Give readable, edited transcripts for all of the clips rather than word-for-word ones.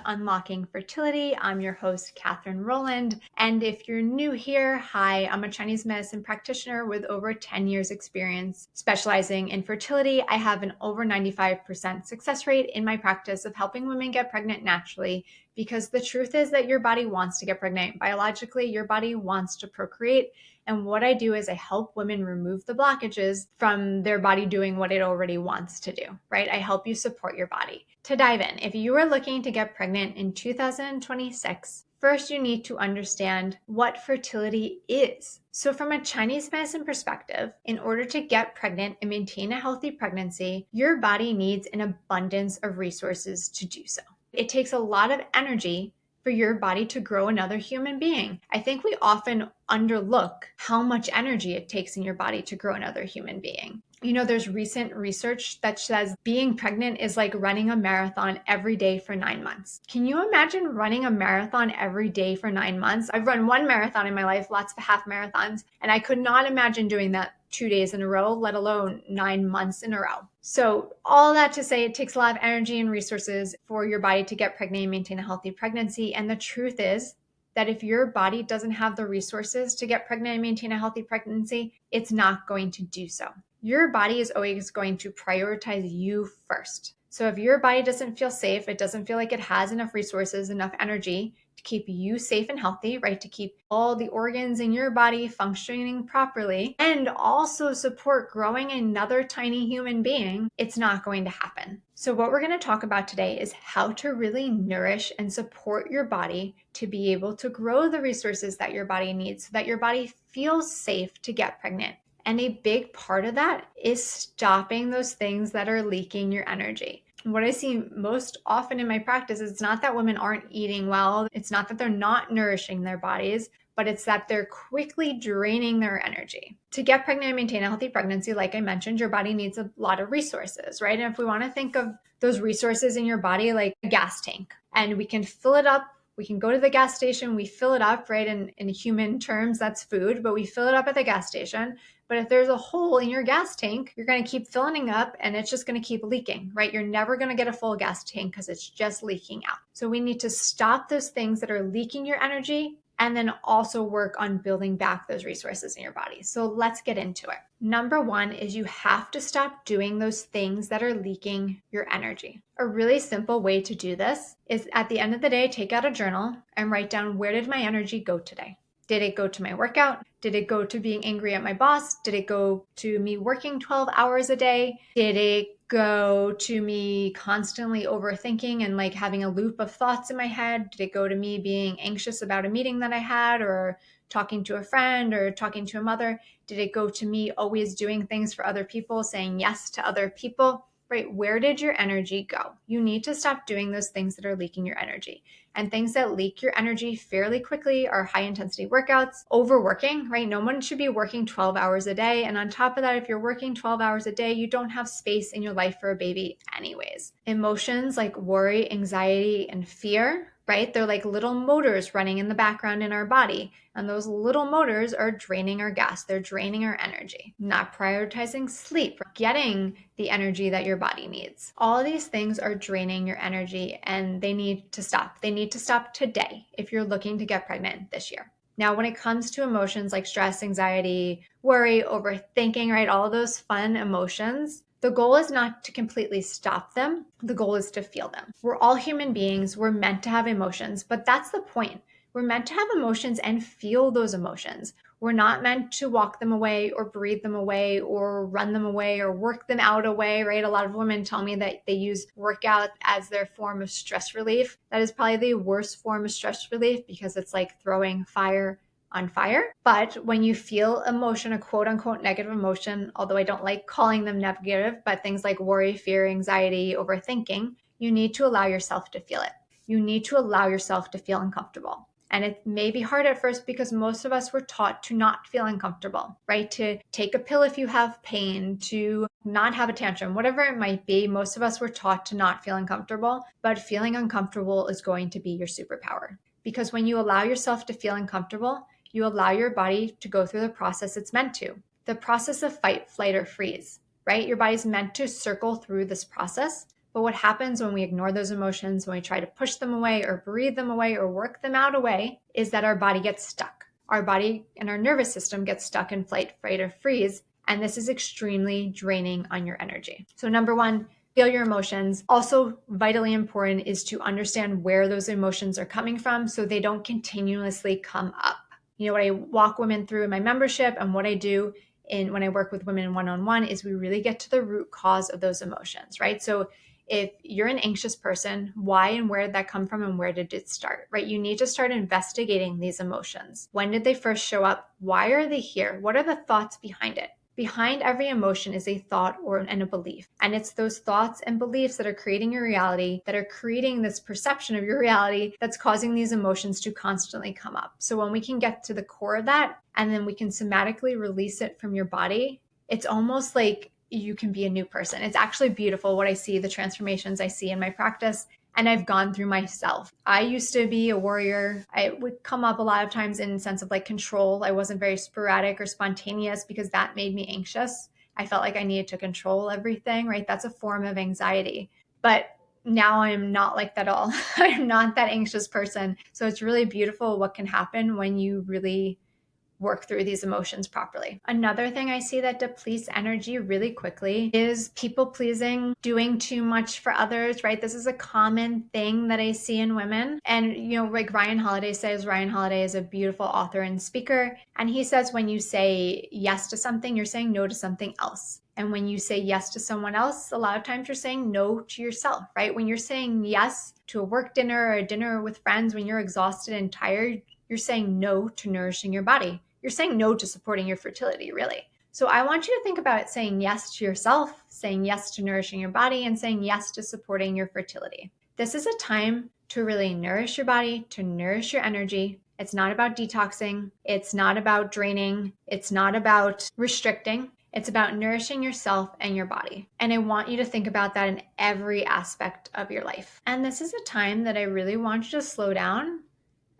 Unlocking Fertility. I'm your host, Katherine Rowland. And if you're new here, hi, I'm a Chinese medicine practitioner with over 10 years experience specializing in fertility. I have an over 95% success rate in my practice of helping women get pregnant naturally, because the truth is that your body wants to get pregnant. Biologically, your body wants to procreate. And what I do is I help women remove the blockages from their body doing what it already wants to do, right? I help you support your body. To dive in, if you are looking to get pregnant in 2026, first you need to understand what fertility is. So from a Chinese medicine perspective, in order to get pregnant and maintain a healthy pregnancy, your body needs an abundance of resources to do so. It takes a lot of energy for your body to grow another human being. I think we often underlook how much energy it takes in your body to grow another human being. You know, there's recent research that says being pregnant is like running a marathon every day for 9 months. Can you imagine running a marathon every day for 9 months? I've run one marathon in my life, lots of half marathons, and I could not imagine doing that 2 days in a row, let alone 9 months in a row. So all that to say, it takes a lot of energy and resources for your body to get pregnant and maintain a healthy pregnancy. And the truth is that if your body doesn't have the resources to get pregnant and maintain a healthy pregnancy, it's not going to do so. Your body is always going to prioritize you first. So if your body doesn't feel safe, it doesn't feel like it has enough resources, enough energy to keep you safe and healthy, right? To keep all the organs in your body functioning properly and also support growing another tiny human being, it's not going to happen. So what we're going to talk about today is how to really nourish and support your body to be able to grow the resources that your body needs so that your body feels safe to get pregnant. And a big part of that is stopping those things that are leaking your energy. What I see most often in my practice is it's not that women aren't eating well. It's not that they're not nourishing their bodies, but it's that they're quickly draining their energy. To get pregnant and maintain a healthy pregnancy, like I mentioned, your body needs a lot of resources, right? And if we want to think of those resources in your body like a gas tank, and we can fill it up. We can go to the gas station, we fill it up, right? In human terms, that's food, but we fill it up at the gas station. But if there's a hole in your gas tank, you're going to keep filling it up and it's just going to keep leaking, right? You're never going to get a full gas tank because it's just leaking out. So we need to stop those things that are leaking your energy and then also work on building back those resources in your body. So let's get into it. Number one is you have to stop doing those things that are leaking your energy. A really simple way to do this is at the end of the day, take out a journal and write down, where did my energy go today? Did it go to my workout? Did it go to being angry at my boss? Did it go to me working 12 hours a day? Did it go to me constantly overthinking and like having a loop of thoughts in my head? Did it go to me being anxious about a meeting that I had or talking to a friend or talking to a mother? Did it go to me always doing things for other people, saying yes to other people? Right? Where did your energy go? You need to stop doing those things that are leaking your energy. And things that leak your energy fairly quickly are high intensity workouts, overworking, right? No one should be working 12 hours a day. And on top of that, if you're working 12 hours a day, you don't have space in your life for a baby anyways. Emotions like worry, anxiety, and fear, right? They're like little motors running in the background in our body. And those little motors are draining our gas. They're draining our energy. Not prioritizing sleep, getting the energy that your body needs. All of these things are draining your energy and they need to stop. They need to stop today if you're looking to get pregnant this year. Now, when it comes to emotions like stress, anxiety, worry, overthinking, right? All those fun emotions, the goal is not to completely stop them. The goal is to feel them. We're all human beings. We're meant to have emotions, but that's the point. We're meant to have emotions and feel those emotions. We're not meant to walk them away or breathe them away or run them away or work them out away, right? A lot of women tell me that they use workout as their form of stress relief. That is probably the worst form of stress relief because it's like throwing fire on fire. But when you feel emotion, a quote unquote negative emotion, although I don't like calling them negative, but things like worry, fear, anxiety, overthinking, you need to allow yourself to feel it. You need to allow yourself to feel uncomfortable. And it may be hard at first because most of us were taught to not feel uncomfortable, right? To take a pill if you have pain, to not have a tantrum, whatever it might be. Most of us were taught to not feel uncomfortable, but feeling uncomfortable is going to be your superpower. Because when you allow yourself to feel uncomfortable, you allow your body to go through the process it's meant to. The process of fight, flight, or freeze, right? Your body's meant to circle through this process, But what happens when we ignore those emotions, when we try to push them away or breathe them away or work them out away, is that our body gets stuck. Our body and our nervous system gets stuck in flight, fight, or freeze. And this is extremely draining on your energy. So number one, feel your emotions. Also, vitally important is to understand where those emotions are coming from so they don't continuously come up. You know, what I walk women through in my membership and what I do when I work with women one-on-one is we really get to the root cause of those emotions, right? So if you're an anxious person, why and where did that come from and where did it start, right? You need to start investigating these emotions. When did they first show up? Why are they here? What are the thoughts behind it? Behind every emotion is a thought and a belief. And it's those thoughts and beliefs that are creating your reality, that are creating this perception of your reality that's causing these emotions to constantly come up. So when we can get to the core of that, and then we can somatically release it from your body, it's almost like you can be a new person. It's actually beautiful what I see, the transformations I see in my practice. And I've gone through myself. I used to be a warrior. I would come up a lot of times in a sense of like control. I wasn't very sporadic or spontaneous because that made me anxious. I felt like I needed to control everything, right? That's a form of anxiety. But now I'm not like that at all. I'm not that anxious person. So it's really beautiful what can happen when you really work through these emotions properly. Another thing I see that depletes energy really quickly is people pleasing, doing too much for others, right? This is a common thing that I see in women. And, you know, like Ryan Holiday is a beautiful author and speaker. And he says, when you say yes to something, you're saying no to something else. And when you say yes to someone else, a lot of times you're saying no to yourself, right? When you're saying yes to a work dinner or a dinner with friends, when you're exhausted and tired, you're saying no to nourishing your body. You're saying no to supporting your fertility, really. So I want you to think about saying yes to yourself, saying yes to nourishing your body, and saying yes to supporting your fertility. This is a time to really nourish your body, to nourish your energy. It's not about detoxing. It's not about draining. It's not about restricting. It's about nourishing yourself and your body. And I want you to think about that in every aspect of your life. And this is a time that I really want you to slow down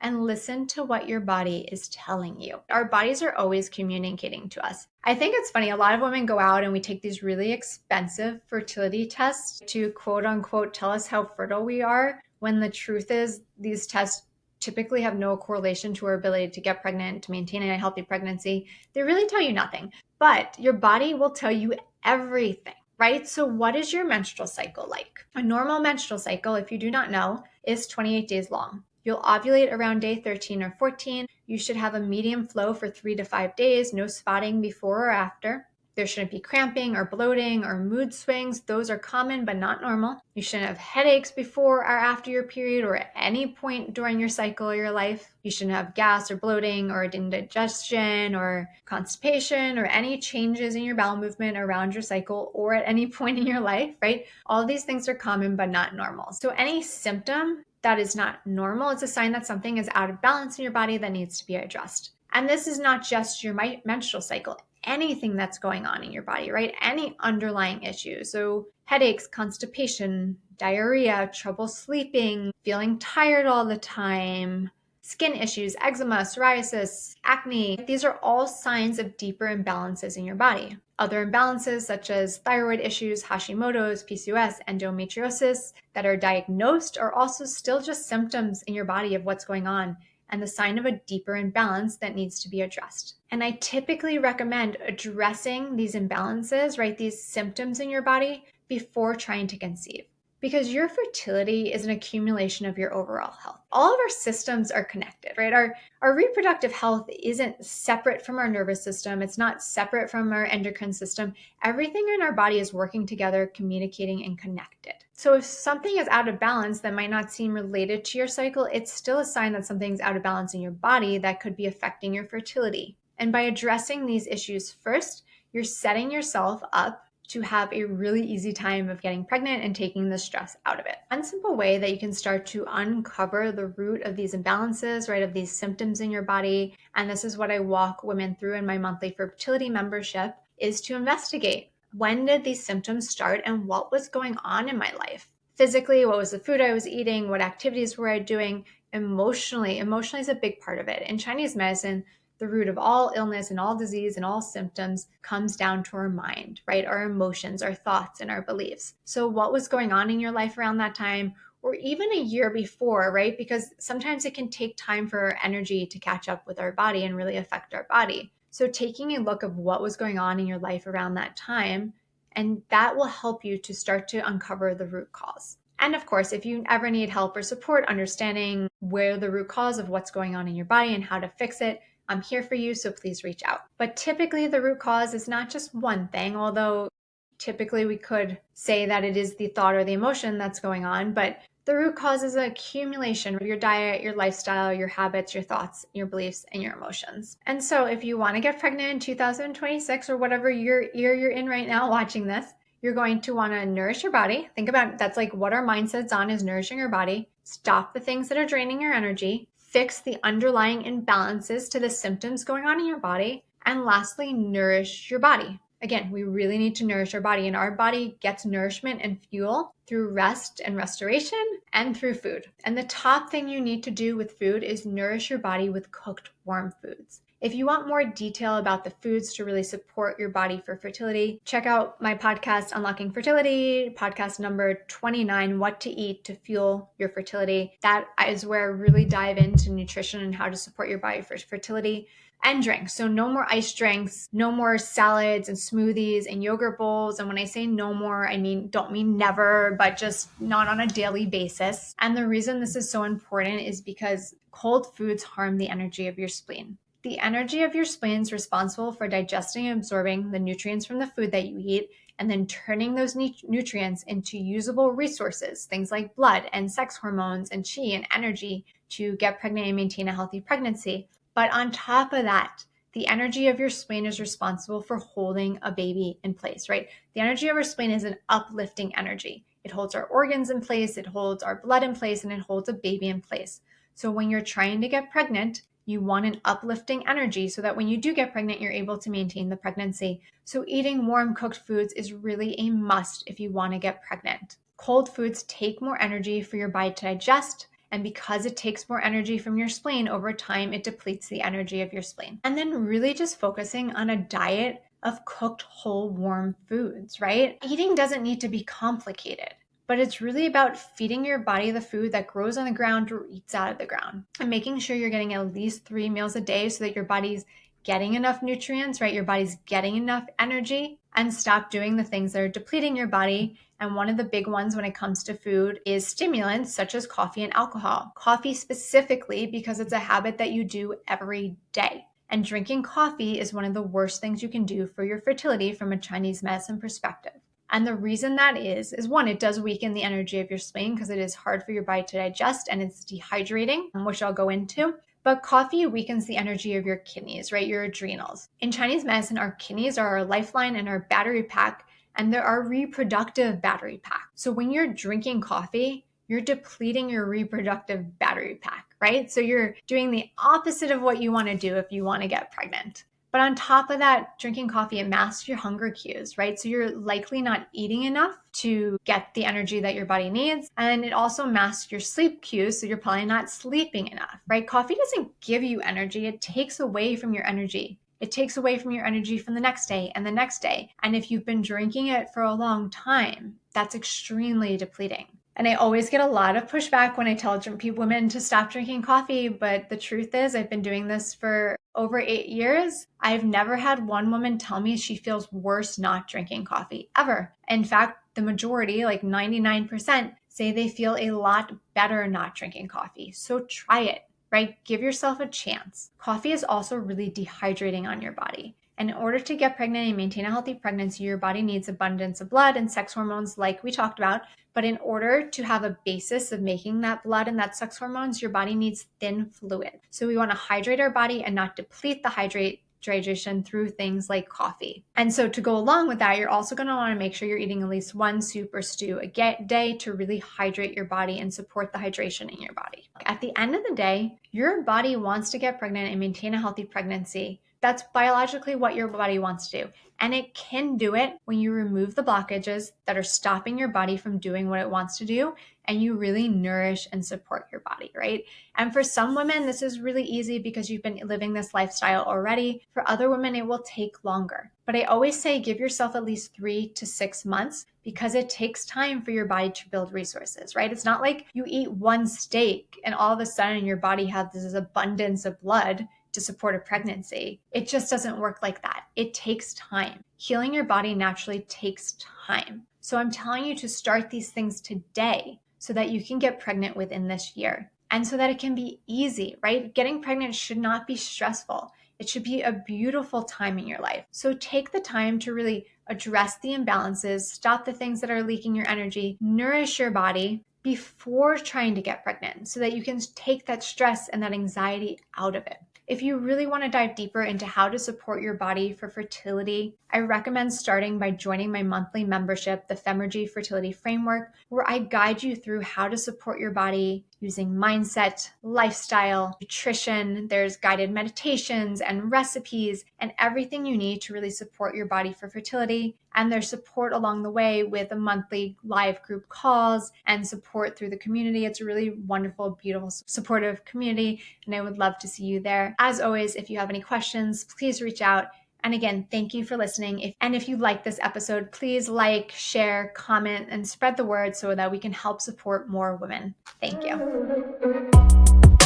and listen to what your body is telling you. Our bodies are always communicating to us. I think it's funny, a lot of women go out and we take these really expensive fertility tests to quote unquote tell us how fertile we are, when the truth is these tests typically have no correlation to our ability to get pregnant, to maintain a healthy pregnancy. They really tell you nothing, but your body will tell you everything. Right? So what is your menstrual cycle like? A normal menstrual cycle, if you do not know, is 28 days long. You'll ovulate around day 13 or 14. You should have a medium flow for 3 to 5 days, no spotting before or after. There shouldn't be cramping or bloating or mood swings. Those are common but not normal. You shouldn't have headaches before or after your period or at any point during your cycle or your life. You shouldn't have gas or bloating or indigestion or constipation or any changes in your bowel movement around your cycle or at any point in your life, right? All these things are common but not normal. So any symptom that is not normal, it's a sign that something is out of balance in your body that needs to be addressed. And this is not just your menstrual cycle, anything that's going on in your body, right? Any underlying issues. So headaches, constipation, diarrhea, trouble sleeping, feeling tired all the time, skin issues, eczema, psoriasis, acne. These are all signs of deeper imbalances in your body. Other imbalances such as thyroid issues, Hashimoto's, PCOS, endometriosis that are diagnosed are also still just symptoms in your body of what's going on and the sign of a deeper imbalance that needs to be addressed. And I typically recommend addressing these imbalances, right, these symptoms in your body before trying to conceive. Because your fertility is an accumulation of your overall health. All of our systems are connected, right? Our reproductive health isn't separate from our nervous system. It's not separate from our endocrine system. Everything in our body is working together, communicating, and connected. So if something is out of balance that might not seem related to your cycle, it's still a sign that something's out of balance in your body that could be affecting your fertility. And by addressing these issues first, you're setting yourself up to have a really easy time of getting pregnant and taking the stress out of it. One simple way that you can start to uncover the root of these imbalances, right, of these symptoms in your body, and this is what I walk women through in my monthly fertility membership, is to investigate. When did these symptoms start and what was going on in my life? Physically, what was the food I was eating? What activities were I doing? Emotionally is a big part of it. In Chinese medicine, the root of all illness and all disease and all symptoms comes down to our mind, right? Our emotions, our thoughts, and our beliefs. So what was going on in your life around that time, or even a year before, right? Because sometimes it can take time for our energy to catch up with our body and really affect our body. So taking a look of what was going on in your life around that time, and that will help you to start to uncover the root cause. And of course, if you ever need help or support understanding where the root cause of what's going on in your body and how to fix it, I'm here for you, so please reach out. But typically the root cause is not just one thing, although typically we could say that it is the thought or the emotion that's going on, but the root cause is an accumulation of your diet, your lifestyle, your habits, your thoughts, your beliefs, and your emotions. And so if you want to get pregnant in 2026 or whatever year you're in right now watching this, you're going to want to nourish your body. Think about that's like what our mindset's on is nourishing your body. Stop the things that are draining your energy. Fix the underlying imbalances to the symptoms going on in your body. And lastly, nourish your body. Again, we really need to nourish our body, and our body gets nourishment and fuel through rest and restoration and through food. And the top thing you need to do with food is nourish your body with cooked warm foods. If you want more detail about the foods to really support your body for fertility, check out my podcast, Unlocking Fertility, podcast number 29, What to Eat to Fuel Your Fertility. That is where I really dive into nutrition and how to support your body for fertility. And drinks. So no more ice drinks, no more salads and smoothies and yogurt bowls. And when I say no more, don't mean never, but just not on a daily basis. And the reason this is so important is because cold foods harm the energy of your spleen. The energy of your spleen is responsible for digesting and absorbing the nutrients from the food that you eat, and then turning those nutrients into usable resources, things like blood and sex hormones and chi and energy to get pregnant and maintain a healthy pregnancy. But on top of that, the energy of your spleen is responsible for holding a baby in place, right? The energy of our spleen is an uplifting energy. It holds our organs in place, it holds our blood in place, and it holds a baby in place. So when you're trying to get pregnant, you want an uplifting energy so that when you do get pregnant, you're able to maintain the pregnancy. So eating warm cooked foods is really a must if you want to get pregnant. Cold foods take more energy for your body to digest, and because it takes more energy from your spleen, over time, it depletes the energy of your spleen. And then really just focusing on a diet of cooked whole warm foods, right? Eating doesn't need to be complicated, but it's really about feeding your body the food that grows on the ground or eats out of the ground, and making sure you're getting at least 3 meals a day so that your body's getting enough nutrients, right? Your body's getting enough energy, and stop doing the things that are depleting your body. And one of the big ones when it comes to food is stimulants such as coffee and alcohol. Coffee specifically because it's a habit that you do every day. And drinking coffee is one of the worst things you can do for your fertility from a Chinese medicine perspective. And the reason that is one, it does weaken the energy of your spleen because it is hard for your body to digest and it's dehydrating, which I'll go into. But coffee weakens the energy of your kidneys, right? Your adrenals. In Chinese medicine, our kidneys are our lifeline and our battery pack, and they're our reproductive battery pack. So when you're drinking coffee, you're depleting your reproductive battery pack, right? So you're doing the opposite of what you want to do if you want to get pregnant. But on top of that, drinking coffee, it masks your hunger cues, right? So you're likely not eating enough to get the energy that your body needs. And it also masks your sleep cues, so you're probably not sleeping enough, right? Coffee doesn't give you energy. It takes away from your energy. It takes away from your energy from the next day and the next day. And if you've been drinking it for a long time, that's extremely depleting. And I always get a lot of pushback when I tell women to stop drinking coffee. But the truth is, I've been doing this for over 8 years. I've never had one woman tell me she feels worse not drinking coffee ever. In fact, the majority, like 99%, say they feel a lot better not drinking coffee. So try it, right? Give yourself a chance. Coffee is also really dehydrating on your body. And in order to get pregnant and maintain a healthy pregnancy, your body needs abundance of blood and sex hormones like we talked about. But in order to have a basis of making that blood and that sex hormones, your body needs thin fluid. So we want to hydrate our body and not deplete the hydration through things like coffee. And so to go along with that, you're also going to want to make sure you're eating at least one soup or stew a day to really hydrate your body and support the hydration in your body. At the end of the day, your body wants to get pregnant and maintain a healthy pregnancy That's biologically what your body wants to do. And it can do it when you remove the blockages that are stopping your body from doing what it wants to do, and you really nourish and support your body, right? And for some women, this is really easy because you've been living this lifestyle already. For other women, it will take longer. But I always say give yourself at least 3 to 6 months because it takes time for your body to build resources, right? It's not like you eat one steak and all of a sudden your body has this abundance of blood to support a pregnancy. It just doesn't work like that. It takes time. Healing your body naturally takes time. So I'm telling you to start these things today so that you can get pregnant within this year and so that it can be easy, right? Getting pregnant should not be stressful. It should be a beautiful time in your life. So take the time to really address the imbalances, stop the things that are leaking your energy, nourish your body before trying to get pregnant so that you can take that stress and that anxiety out of it. If you really want to dive deeper into how to support your body for fertility, I recommend starting by joining my monthly membership, the Femergy Fertility Framework, where I guide you through how to support your body using mindset, lifestyle, nutrition. There's guided meditations and recipes and everything you need to really support your body for fertility. And there's support along the way with a monthly live group calls and support through the community. It's a really wonderful, beautiful, supportive community, and I would love to see you there. As always, if you have any questions, please reach out. And again, thank you for listening. If you like this episode, please like, share, comment, and spread the word so that we can help support more women. Thank you.